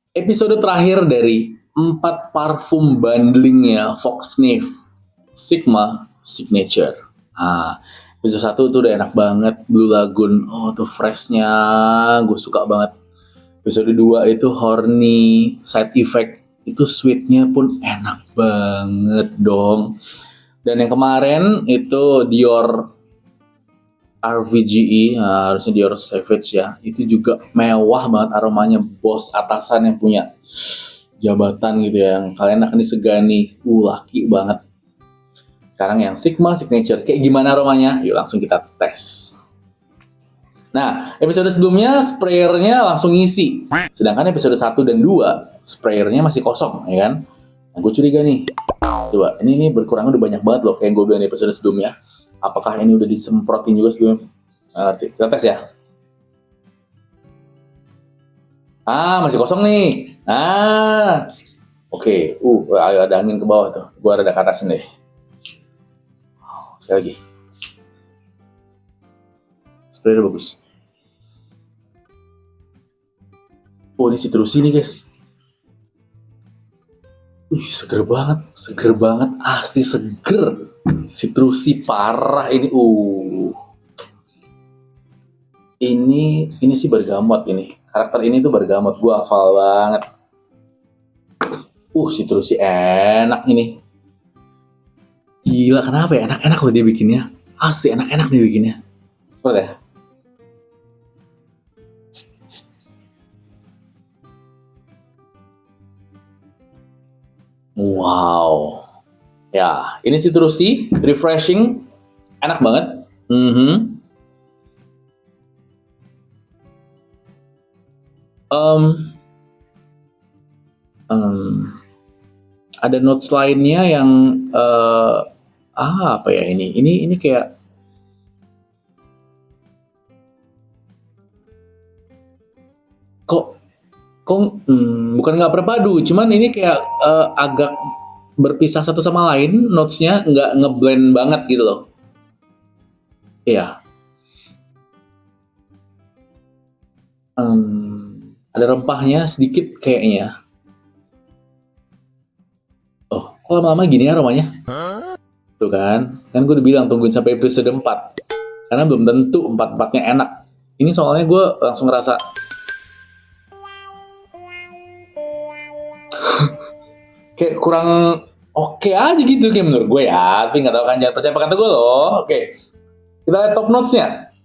Episode terakhir dari 4 parfum bundlingnya Foxnev Sigma Signature. Episode 1 tuh udah enak banget, Blue Lagoon. Oh, tuh freshnya, gue suka banget. Episode 2 itu Horny Side Effect. Itu sweetnya pun enak banget dong. Dan yang kemarin itu Dior RVGE, harusnya Dior Savage ya. Itu juga mewah banget aromanya, bos atasan yang punya jabatan gitu ya, yang kalian akan disegani. Laki banget. Sekarang yang Sigma Signature, kayak gimana aromanya? Yuk langsung kita tes. Nah, episode sebelumnya sprayernya langsung ngisi. Sedangkan episode 1 dan 2 sprayernya masih kosong, ya kan? Nah, gue curiga nih. Coba, ini berkurang udah banyak banget loh, kayak gue bilang di episode sebelumnya. Apakah ini udah disemprotin juga sebelumnya? Ngerti. Kita tes ya. Masih kosong nih. Oke. Ada angin ke bawah tuh. Gua rada ke atas nih. Sekali lagi. Spraynya bagus. Ini citrusi nih guys. Seger banget. Asli seger. Citrusi parah ini. Ini sih bergamot ini. Karakter ini tuh bergamot. Gua hafal banget. Citrusi enak ini. Gila, kenapa ya? Enak-enak loh dia bikinnya. Asli enak-enak dia bikinnya. Seperti ya? Wow. Ya, ini citrusi, refreshing, enak banget. Ada notes lainnya yang apa ya ini? Ini kayak bukan nggak berpadu, cuman ini kayak agak berpisah satu sama lain, notesnya nggak ngeblend banget gitu loh. Iya. Ada rempahnya sedikit kayaknya. Kok lama-lama gini ya aromanya? Tuh kan gue udah bilang tungguin sampai episode 4. Karena belum tentu 4-4-nya enak. Ini soalnya gue langsung ngerasa kayak kurang oke aja gitu kayak menurut gue ya. Tapi nggak tahu kan, jangan percaya kata gue loh. Oke. Kita lihat top notes-nya.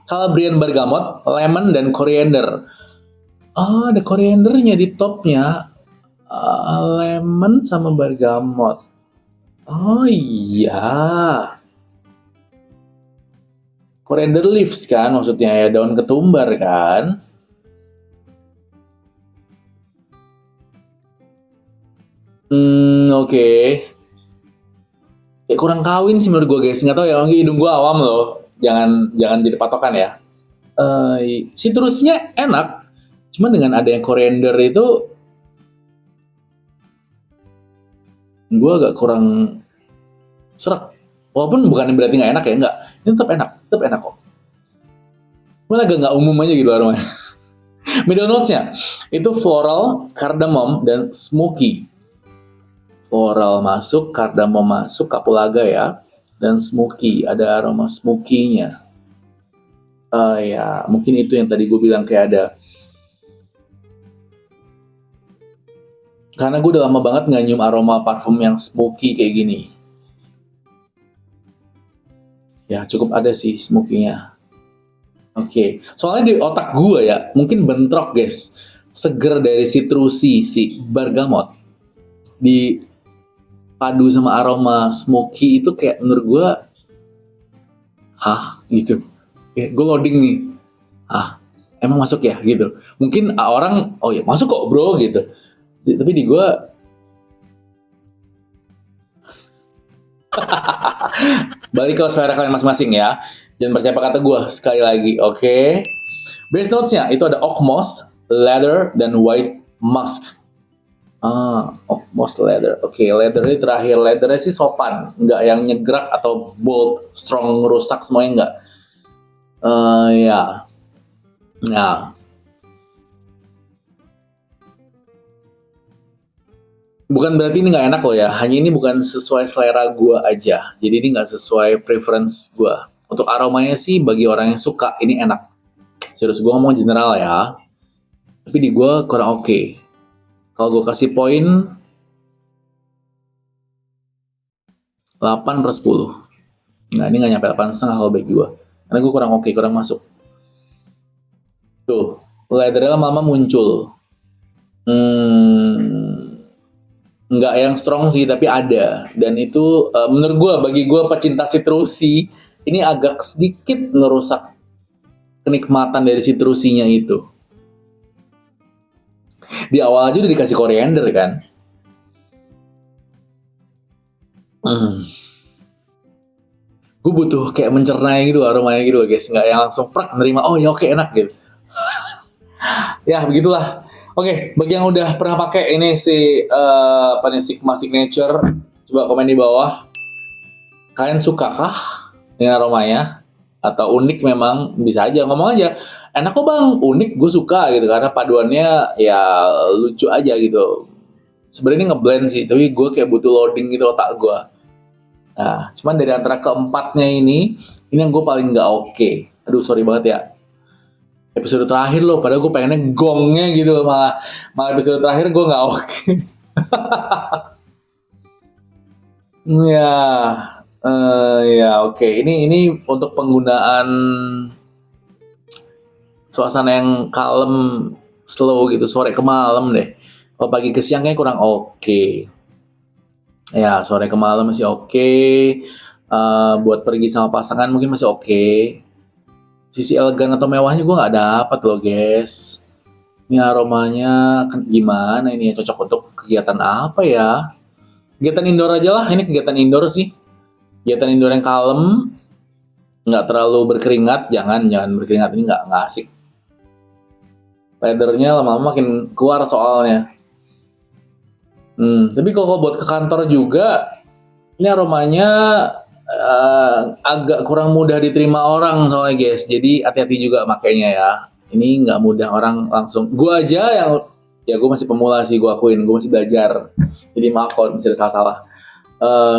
Calabrian bergamot, lemon, dan coriander. Ada coriandernya di topnya. Lemon sama bergamot. Oh iya. Coriander leaves kan maksudnya ya, daun ketumbar kan. Oke. Kayak kurang kawin sih menurut gue guys. Nggak tahu ya, mungkin hidung gue awam loh. Jangan jadi patokan ya. Citrusnya enak. Cuman dengan adanya coriander itu gue agak kurang serak. Walaupun bukan berarti nggak enak ya, enggak. Ini tetap enak kok. Cuman agak nggak umum aja gitu aromanya. Middle notes-nya itu floral, cardamom, dan smoky. Floral masuk, cardamom masuk, kapulaga ya, dan smoky. Ada aroma smoky-nya. Ya, mungkin itu yang tadi gue bilang kayak ada. Karena gue udah lama banget nggak nyium aroma parfum yang smoky kayak gini. Ya, cukup ada sih smoky-nya. Oke. Soalnya di otak gue ya, mungkin bentrok guys. Seger dari citrusi, si bergamot. Di padu sama aroma smoky itu kayak menurut gue, gitu. Gue loading nih. Emang masuk ya gitu. Mungkin orang, oh ya masuk kok bro gitu. Tapi di gue balik ke selera kalian masing-masing ya. Jangan percaya kata gue sekali lagi, oke? Base notes-nya itu ada oak moss, leather, dan white musk. Oak moss, leather. Oke, leather ini terakhir. Leathernya sih sopan, nggak yang nyegrak atau bold, strong, rusak semuanya nggak. Ya. Nah, Bukan berarti ini nggak enak loh ya, hanya ini bukan sesuai selera gua aja. Jadi ini nggak sesuai preference gua. Untuk aromanya sih bagi orang yang suka ini enak. Serius gua ngomong general ya, tapi di gua kurang oke. Kalau gua kasih poin 8/10. Nah ini nggak nyampe 8,5 kalau bagi gua. Karena gua kurang oke, kurang masuk. Tuh, leathernya lama-lama muncul. Nggak yang strong sih, tapi ada. Dan itu menurut gua, bagi gua pecinta citrusi, ini agak sedikit ngerusak kenikmatan dari citrusinya itu. Di awal aja udah dikasih koriander kan. Gue butuh kayak mencernai gitu aromanya gitu loh guys, nggak yang langsung prak nerima, oh ya oke enak gitu. Ya begitulah. Oke, bagi yang udah pernah pakai ini si apa nih, Sigma Signature, coba komen di bawah. Kalian suka kah dengan aromanya? Atau unik memang, bisa aja ngomong aja. Enak kok bang, unik, gue suka gitu karena paduannya ya lucu aja gitu. Sebenarnya ini ngeblend sih, tapi gue kayak butuh loading gitu otak gue. Nah, cuman dari antara keempatnya ini yang gue paling nggak oke. Aduh, sorry banget ya. Episode terakhir loh, padahal gue pengennya gongnya gitu loh, malah episode terakhir gue nggak oke. Ya, ya oke. Ini untuk penggunaan suasana yang kalem, slow gitu, sore ke malam deh. Kalau pagi ke siang kayaknya kurang oke. Ya, sore ke malam masih oke. Buat pergi sama pasangan mungkin masih oke. Sisi elegan atau mewahnya gue nggak dapet loh guys. Ini aromanya gimana ini ya, cocok untuk kegiatan apa ya? Kegiatan indoor aja lah, ini kegiatan indoor sih. Kegiatan indoor yang kalem, nggak terlalu berkeringat, jangan berkeringat, ini nggak asik. Leathernya lama-lama makin keluar soalnya. Tapi kalau buat ke kantor juga, ini aromanya agak kurang mudah diterima orang soalnya guys. Jadi hati-hati juga makainya ya. Ini nggak mudah orang langsung. Gue aja yang, ya gue masih pemula sih, gue akuin. Gue masih belajar. Jadi maaf kalau misalnya salah-salah.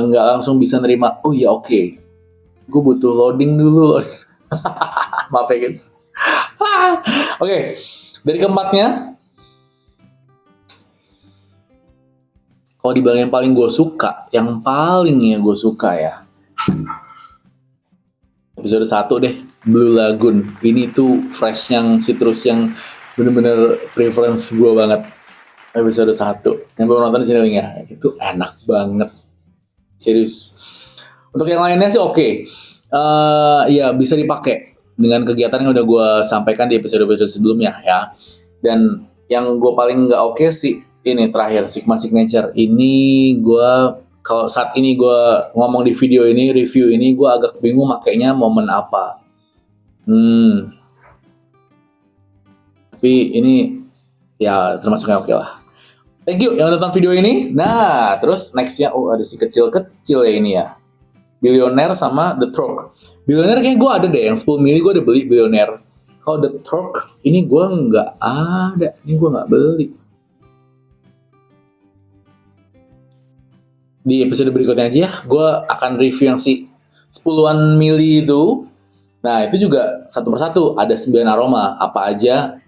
Nggak langsung bisa nerima, oh ya oke. Gue butuh loading dulu. Maaf ya guys. Oke, dari keempatnya, kalau dibilang yang paling gue suka, gue suka ya, episode 1 deh, Blue Lagoon. Ini tuh fresh yang citrus yang bener-bener preference gue banget. Episode 1 yang belum nonton di sini linknya, itu enak banget, serius. Untuk yang lainnya sih oke. Ya bisa dipakai dengan kegiatan yang udah gue sampaikan di episode-episode sebelumnya ya. Dan yang gue paling nggak oke sih ini terakhir, Sigma Signature. Ini gue, kalau saat ini gue ngomong di video ini, review ini, gue agak bingung makainya momen apa. Tapi ini ya termasuk yang oke lah. Thank you yang nonton video ini. Nah, terus nextnya, ada si kecil-kecil ya ini ya. Billionaire sama The Truck. Billionaire kayak gue ada deh, yang 10 mili gue udah beli Billionaire. Kalau The Truck, ini gue nggak ada. Ini gue nggak beli. Di episode berikutnya aja ya, gue akan review yang si 10-an mili itu. Nah, itu juga satu persatu, ada 9 aroma. Apa aja,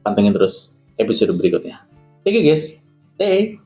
pantengin terus episode berikutnya. Thank you guys. Hey.